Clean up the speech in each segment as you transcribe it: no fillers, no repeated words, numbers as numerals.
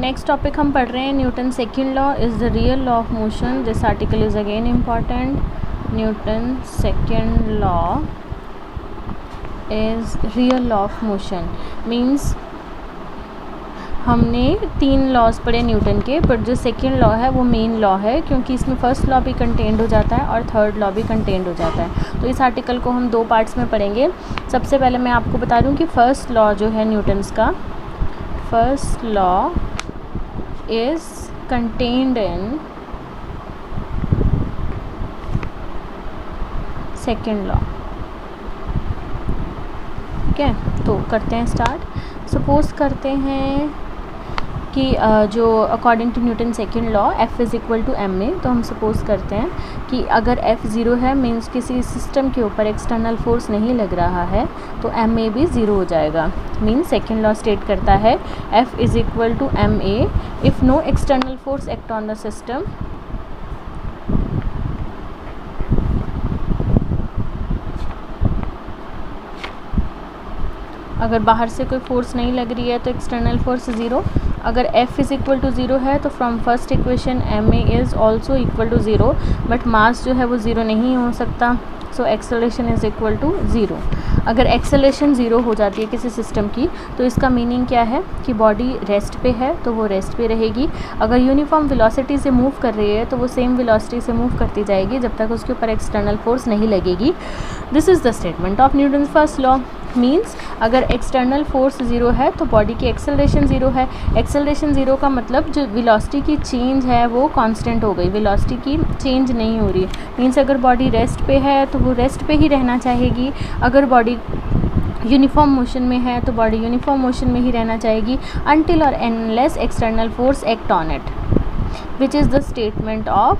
Next topic हम पढ़ रहे हैं Newton second law is the real law of motion. This article is again important. Newton second law is real law of motion means हमने 3 laws पढ़े Newton के, but जो second law है वो मेन लॉ है क्योंकि इसमें फर्स्ट लॉ भी कंटेंड हो जाता है और थर्ड लॉ भी कंटेंड हो जाता है. तो इस आर्टिकल को हम 2 पार्ट्स में पढ़ेंगे. सबसे पहले मैं आपको बता दूं कि फर्स्ट लॉ जो है न्यूटन्स का, first law is contained in second law. ठीक है, तो करते हैं स्टार्ट. सपोज़ करते हैं कि जो according to Newton second law F is equal to m a. तो हम सपोज़ करते हैं कि अगर F ज़ीरो है मीन्स किसी सिस्टम के ऊपर एक्सटर्नल फोर्स नहीं लग रहा है तो एम ए भी ज़ीरो हो जाएगा. मीन्स सेकेंड लॉ स्टेट करता है F is equal to m a if no external force act on the system. अगर बाहर से कोई फोर्स नहीं लग रही है तो एक्सटर्नल फोर्स ज़ीरो. अगर F is equal to zero है तो from first equation m a is also equal to zero, but mass जो है वो ज़ीरो नहीं हो सकता. So acceleration is equal to zero. अगर एक्सेलरेशन ज़ीरो हो जाती है किसी सिस्टम की तो इसका मीनिंग क्या है कि बॉडी रेस्ट पे है तो वो रेस्ट पे रहेगी. अगर यूनिफॉर्म वेलोसिटी से मूव कर रही है तो वो सेम वेलोसिटी से मूव करती जाएगी जब तक उसके ऊपर एक्सटर्नल फोर्स नहीं लगेगी. This is the statement of Newton first law. Means अगर एक्सटर्नल फोर्स ज़ीरो है तो बॉडी की एक्सेलरेशन ज़ीरो है. एक्सेलरेशन ज़ीरो का मतलब जो वेलोसिटी की चेंज है वो कांस्टेंट हो गई, वेलोसिटी की चेंज नहीं हो रही है. मीन्स अगर बॉडी रेस्ट पे है तो वो रेस्ट पे ही रहना चाहेगी. अगर बॉडी यूनिफॉर्म मोशन में है तो बॉडी यूनिफॉर्म मोशन में ही रहना चाहेगी अनटिल और unless external force act on it, which is the statement of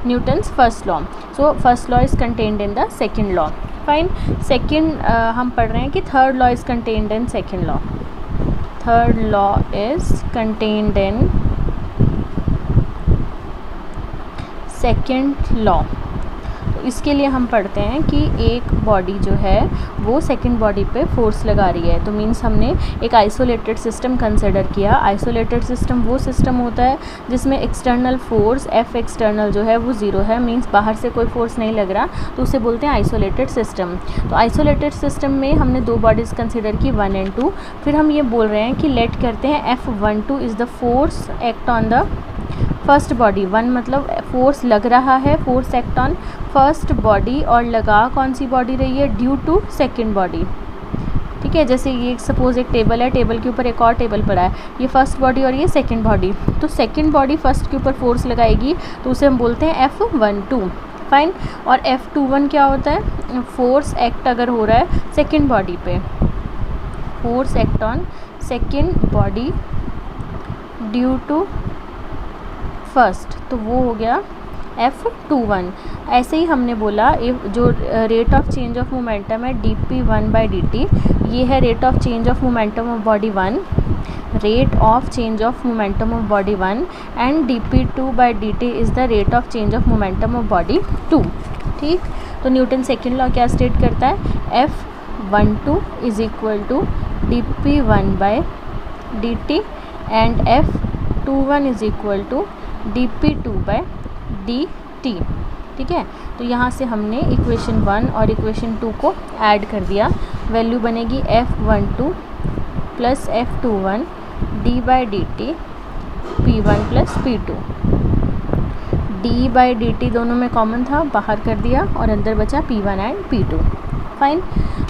Newton's first law. So first law is contained in the second law. Fine. Second हम पढ़ रहे हैं कि third law is contained in second law. Third law is contained in second law. तो इसके लिए हम पढ़ते हैं कि एक बॉडी जो है वो सेकंड बॉडी पे फोर्स लगा रही है. तो मीन्स हमने एक आइसोलेटेड सिस्टम कंसिडर किया. आइसोलेटेड सिस्टम वो सिस्टम होता है जिसमें एक्सटर्नल फोर्स F एक्सटर्नल जो है वो ज़ीरो है. मीन्स बाहर से कोई फोर्स नहीं लग रहा तो उसे बोलते हैं आइसोलेटेड सिस्टम. तो आइसोलेटेड सिस्टम में हमने 2 बॉडीज़ कंसिडर की 1 and 2. फिर हम ये बोल रहे हैं कि लेट करते हैं F12 is the force act on the first body. 1 मतलब फोर्स लग रहा है, force act on first body, और लगा कौन सी बॉडी रही है, ड्यू टू सेकंड बॉडी. ठीक है, जैसे ये सपोज़ एक टेबल है, टेबल के ऊपर एक और टेबल पड़ा है, ये फर्स्ट बॉडी और ये सेकंड बॉडी. तो सेकंड बॉडी फर्स्ट के ऊपर फोर्स लगाएगी तो उसे हम बोलते हैं F12. फाइन. और F21 क्या होता है, फोर्स एक्ट अगर हो रहा है सेकंड बॉडी पे, force act on second body due to first, तो वो हो गया F21. ऐसे ही हमने बोला जो rate of change of momentum है dp1/dt, ये है rate of change of momentum of body 1, rate of change of momentum of body 1, and dp2/dt is the rate of change of momentum of body 2. ठीक. तो Newton second law क्या state करता है, F12 is equal to dp1/dt and F21 is equal to dp2/dt. ठीक है. तो यहाँ से हमने इक्वेशन 1 और इक्वेशन 2 को ऐड कर दिया. वैल्यू बनेगी F12 plus F21 d/dt p1 plus p2. d/dt दोनों में कॉमन था, बाहर कर दिया और अंदर बचा p1 एंड p2. फाइन.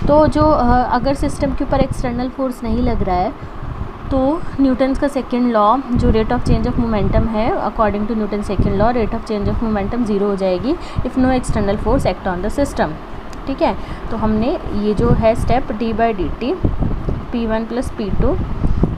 तो जो अगर सिस्टम के ऊपर एक्सटर्नल फोर्स नहीं लग रहा है तो न्यूटन्स का सेकेंड लॉ जो rate of change of momentum है, according to Newton second law rate of change of momentum zero हो जाएगी if no external force act on the system. ठीक है. तो हमने ये जो है step d/dt p1 plus p2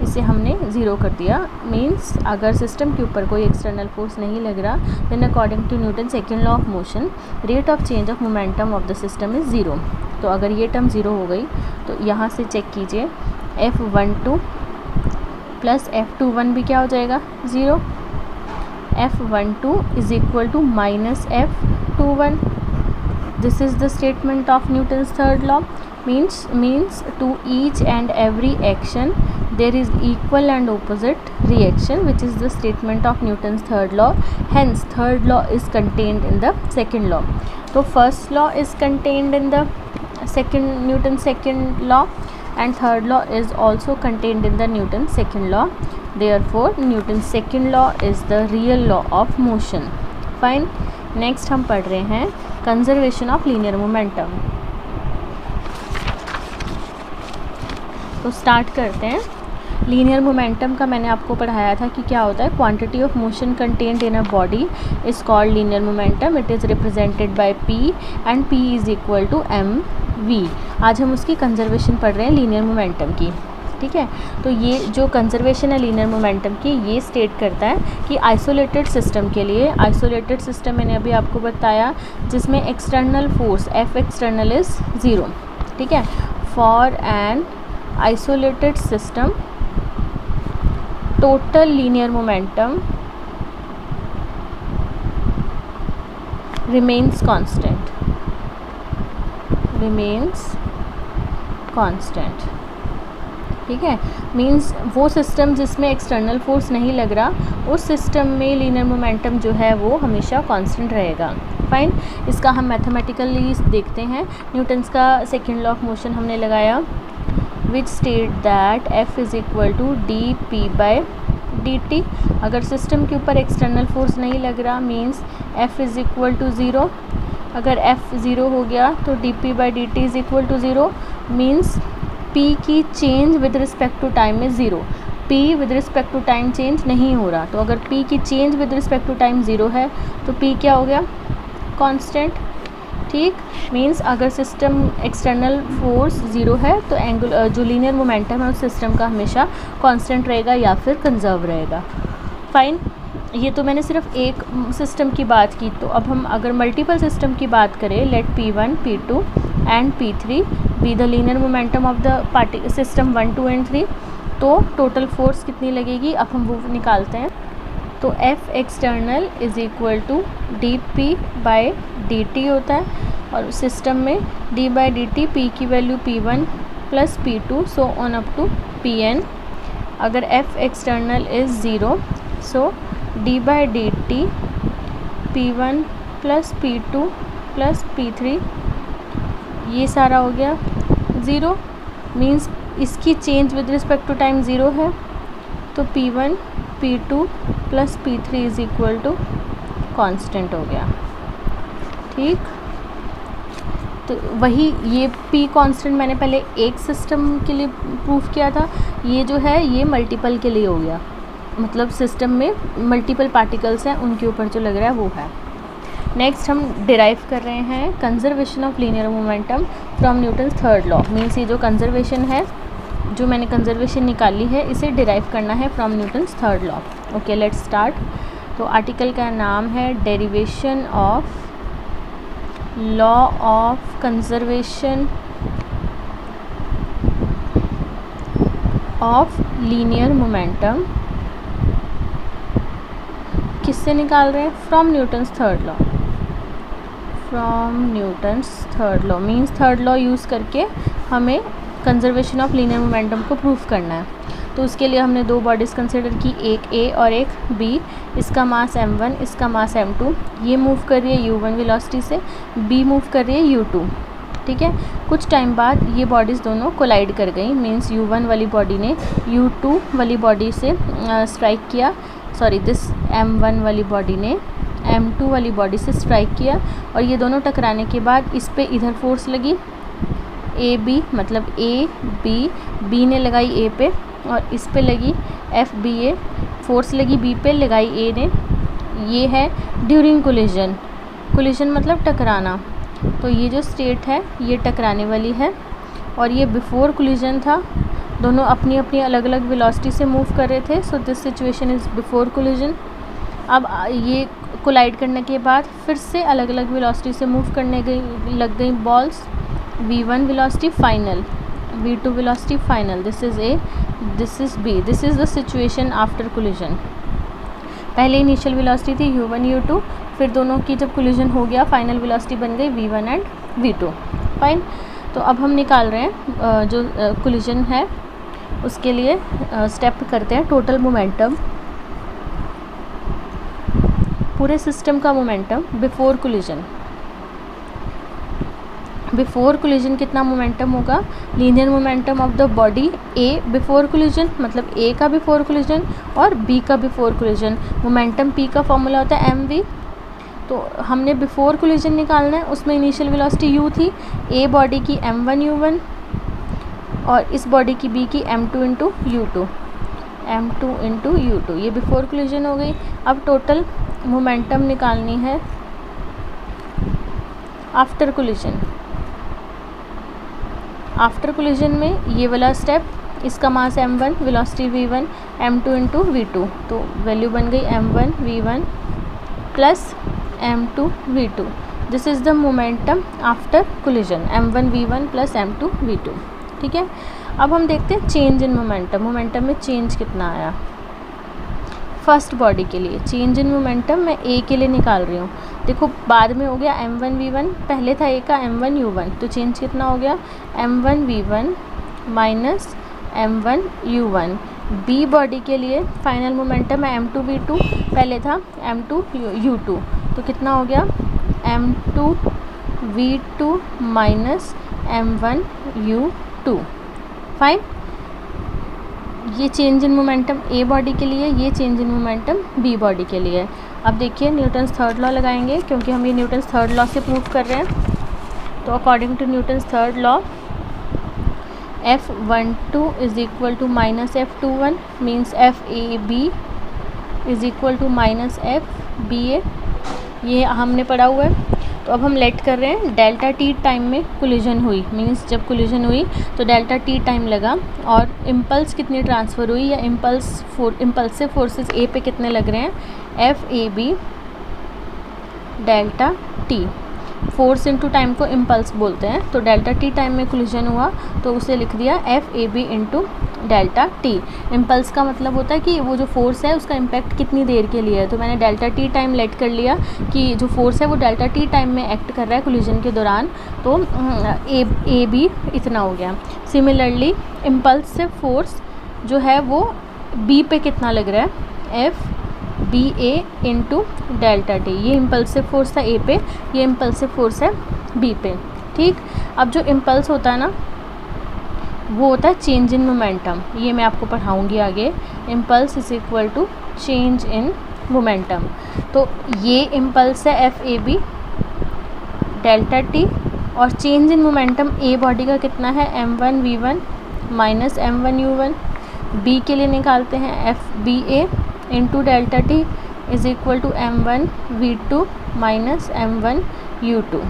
इसे हमने ज़ीरो कर दिया. मीन्स अगर सिस्टम के ऊपर कोई एक्सटर्नल फोर्स नहीं लग रहा then according to Newton second law of motion rate of change of momentum of the system is zero. तो अगर ये टर्म ज़ीरो हो गई तो यहाँ से चेक कीजिए F12 प्लस F21 भी क्या हो जाएगा, zero. F12 is equal to minus F21. This is the statement of Newton's third law. means to each and every action there is equal and opposite reaction, which is the statement of Newton's third law. Hence third law is contained in the second law. So first law is contained in the Newton's second law, and third law is also contained in the Newton's second law. Therefore Newton's second law is the real law of motion. Fine. Next हम पढ़ रहे हैं conservation of linear momentum. तो start करते हैं. Linear momentum का मैंने आपको पढ़ाया था कि क्या होता है. Quantity of motion contained in a body is called linear momentum. It is represented by p and p is equal to m v. आज हम उसकी कंजर्वेशन पढ़ रहे हैं लीनियर मोमेंटम की. ठीक है. तो ये जो कंजर्वेशन है लीनियर मोमेंटम की, ये स्टेट करता है कि आइसोलेटेड सिस्टम के लिए, आइसोलेटेड सिस्टम मैंने अभी आपको बताया जिसमें external force F external is 0. ठीक है. For an isolated system total linear momentum remains constant. ठीक है. मीन्स वो सिस्टम जिसमें एक्सटर्नल फोर्स नहीं लग रहा, उस सिस्टम में लीनियर मोमेंटम जो है वो हमेशा कांस्टेंट रहेगा. फाइन. इसका हम मैथमेटिकली देखते हैं. न्यूटन्स का सेकेंड लॉ ऑफ मोशन हमने लगाया, which state that F is equal to d p by d t. अगर सिस्टम के ऊपर एक्सटर्नल फोर्स नहीं लग रहा means F is equal to 0. अगर एफ 0 हो गया तो d p by d t is equal to 0. Means P की change with respect to time is 0. P with respect to time change नहीं हो रहा. तो अगर P की change with respect to time 0 है तो P क्या हो गया, कांस्टेंट. ठीक. मीन्स अगर सिस्टम एक्सटर्नल फोर्स 0 है तो एंगुलर जो लीनियर मोमेंटम है उस सिस्टम का हमेशा कांस्टेंट रहेगा या फिर कंजर्व रहेगा. फाइन. ये तो मैंने सिर्फ एक सिस्टम की बात की. तो अब हम अगर मल्टीपल सिस्टम की बात करें, let P1, P2 and P3 be the linear momentum of the system 1, 2 and 3, तो टोटल फोर्स कितनी लगेगी अब हम वो निकालते हैं. तो F external is equal to d p by d t होता है, और सिस्टम में d by d t, p की value P1 plus P2 so on up to Pn. अगर F external is 0 so d by d t P1 plus P2 plus P3, ये सारा हो गया 0. मीन्स इसकी change with respect to time 0 है, तो P1 P2 plus P3 is equal to constant हो गया. ठीक. तो वही ये P कांस्टेंट मैंने पहले एक सिस्टम के लिए प्रूफ किया था, ये जो है ये मल्टीपल के लिए हो गया. मतलब सिस्टम में मल्टीपल पार्टिकल्स हैं, उनके ऊपर जो लग रहा है वो है. नेक्स्ट हम डिराइव कर रहे हैं conservation of linear momentum from Newton's third law. Means ये जो कंजर्वेशन है, जो मैंने कंजर्वेशन निकाली है, इसे डिराइव करना है from Newton's third law. Okay, let's start. तो आर्टिकल का नाम है derivation of law of conservation of linear momentum. किससे निकाल रहे हैं? From Newton's third law. From Newton's third law means third law use करके हमें कंजर्वेशन ऑफ लीनियर मोमेंटम को प्रूफ करना है. तो उसके लिए हमने दो बॉडीज़ कंसिडर की, एक A और एक B. इसका मास m1, इसका मास m2. ये मूव कर रही है u1 वेलोसिटी से, B मूव कर रही है u2. ठीक है. कुछ टाइम बाद ये बॉडीज़ दोनों कोलाइड कर गई. मीन्स u1 वाली बॉडी ने u2 वाली बॉडी से स्ट्राइक किया. सॉरी, दिस m1 वाली बॉडी ने m2 वाली बॉडी से स्ट्राइक किया, और ये दोनों टकराने के बाद इस पे इधर फोर्स लगी AB, मतलब B ने लगाई A पे, और इस पे लगी FBA. फोर्स लगी B पे, लगाई A ने. ये है ड्यूरिंग कोलिजन मतलब टकराना. तो ये जो स्टेट है ये टकराने वाली है, और ये बिफोर कोलिजन था. दोनों अपनी अपनी अलग अलग वेलोसिटी से मूव कर रहे थे. So this situation is before collision. अब ये कोलाइड करने के बाद फिर से अलग अलग वेलोसिटी से मूव करने लग गई balls. v1 velocity final, v2 velocity final. This is A, this is B. This is the situation after collision. पहले इनिशियल वेलोसिटी थी u1 u2, फिर दोनों की जब कोलिजन हो गया फाइनल वेलोसिटी बन गई v1 एंड v2. फाइन. तो अब हम निकाल रहे हैं जो कोलिजन है उसके लिए स्टेप करते हैं टोटल मोमेंटम, पूरे सिस्टम का momentum before collision. Before collision कितना मोमेंटम होगा, linear momentum of the body A before collision, मतलब ए का बिफोर कोलिजन और बी का बिफोर कोलिजन। मोमेंटम पी का फॉर्मूला होता है mv। तो हमने बिफोर कोलिजन निकालना है, उसमें इनिशियल वेलोसिटी u थी, ए बॉडी की m1 u1 और इस बॉडी की b की m2 इंटू u2, ये बिफोर कोलिजन हो गई। अब टोटल मोमेंटम निकालनी है आफ्टर कोलिजन। आफ्टर कोलिजन में ये वाला स्टेप, इसका मास m1, velocity v1, m2 into v2, तो वैल्यू बन गई m1 v1 plus m2 v2। This is the momentum after collision, m1 v1 plus m2 v2। ठीक है, अब हम देखते हैं चेंज इन मोमेंटम। मोमेंटम में चेंज कितना आया फर्स्ट बॉडी के लिए। चेंज इन मोमेंटम मैं ए के लिए निकाल रही हूँ। देखो बाद में हो गया m1 v1, पहले था ए का m1 u1, तो चेंज कितना हो गया m1 v1 minus m1 u1। B body के लिए फाइनल मोमेंटम है m2 v2, पहले था m2 u2, तो कितना हो गया m2 v2 minus m1 u2। Fine, ये change in momentum A body के लिए, ये change in momentum B body के लिए। अब देखिए न्यूटन्स थर्ड लॉ लगाएंगे, क्योंकि हम ये न्यूटन्स थर्ड लॉ से प्रूव कर रहे हैं। तो according to Newton's third law F12 is equal to minus F21 means FAB is equal to minus FBA, ये हमने पढ़ा हुआ है। तो अब हम लेट कर रहे हैं डेल्टा टी टाइम में कोलिजन हुई, मीन्स जब कोलिजन हुई तो डेल्टा टी टाइम लगा और इम्पल्स कितनी ट्रांसफ़र हुई, या इम्पल्सिव फोर्सेस ए पे कितने लग रहे हैं FAB delta T. Force into time को इम्पल्स बोलते हैं। तो डेल्टा टी टाइम में कोलिजन हुआ तो उसे लिख दिया FAB into delta T. Impulse का मतलब होता है कि वो जो फोर्स है उसका इम्पैक्ट कितनी देर के लिए है। तो मैंने डेल्टा टी टाइम लेट कर लिया कि जो फोर्स है वो डेल्टा टी टाइम में एक्ट कर रहा है कोलिजन के दौरान, तो AB इतना हो गया। सिमिलरली इम्पल्सिव फोर्स जो है वो B पे कितना लग रहा है FBA इंटू डेल्टा टी। ये इम्पल्सिव फोर्स था ए पे, ये इम्पल्सिव फोर्स है बी पे। ठीक, अब जो इम्पल्स होता है ना वो होता है चेंज इन मोमेंटम, ये मैं आपको पढ़ाऊँगी आगे। Impulse is equal to change in momentum. तो ये इम्पल्स है FAB डेल्टा टी और change in momentum A body का कितना है m1 v1 minus m1 u1। B के लिए निकालते हैं FBA into delta t is equal to m1 v2 minus m1 u2।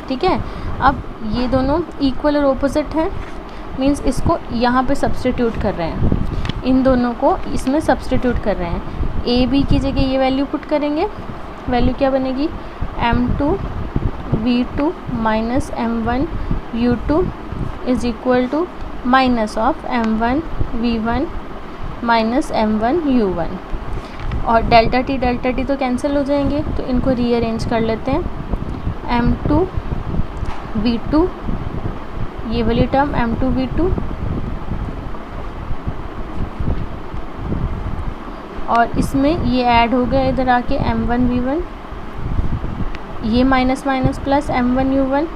ठीक है, अब ये दोनों इक्वल और ऑपोजिट हैं, मींस इसको यहाँ पे सब्सटीट्यूट कर रहे हैं, इन दोनों को इसमें सब्सटीट्यूट कर रहे हैं। ए बी की जगह ये वैल्यू पुट करेंगे, वैल्यू क्या बनेगी m2 v2 minus m1 u2 is equal to minus of m1 v1 minus m1 u1। और डेल्टा टी तो कैंसिल हो जाएंगे, तो इनको रीअरेंज कर लेते हैं। m2 v2, ये वाली टर्म m2 v2 और इसमें ये ऐड हो गया इधर आके m1 v1, ये minus minus plus m1 u1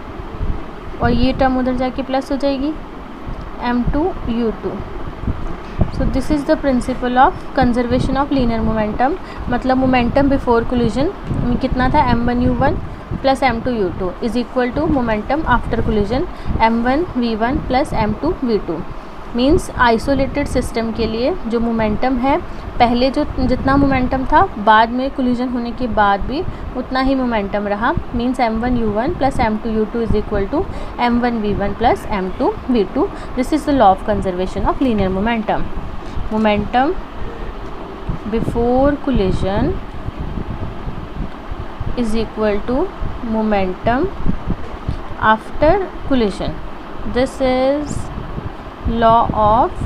और ये टर्म उधर जाके प्लस हो जाएगी m2 u2। So this is the principle of conservation of linear momentum. मतलब मोमेंटम बिफोर कोलिजन कितना था m1 u1 plus m2 u2 is equal to momentum after collision m1 v1 plus m2 v2। Means isolated system के लिए जो momentum है, पहले जो जितना मोमेंटम था बाद में कोलिजन होने के बाद भी उतना ही मोमेंटम रहा। Means m1 u1 plus m2 u2 is equal to m1 v1 plus m2 v2। This is the law of conservation of linear momentum. Momentum before collision is equal to momentum after collision. This is law of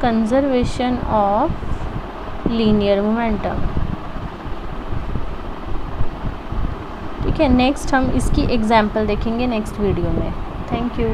conservation of linear momentum. ठीक है, next हम इसकी example देखेंगे next video में। Thank you.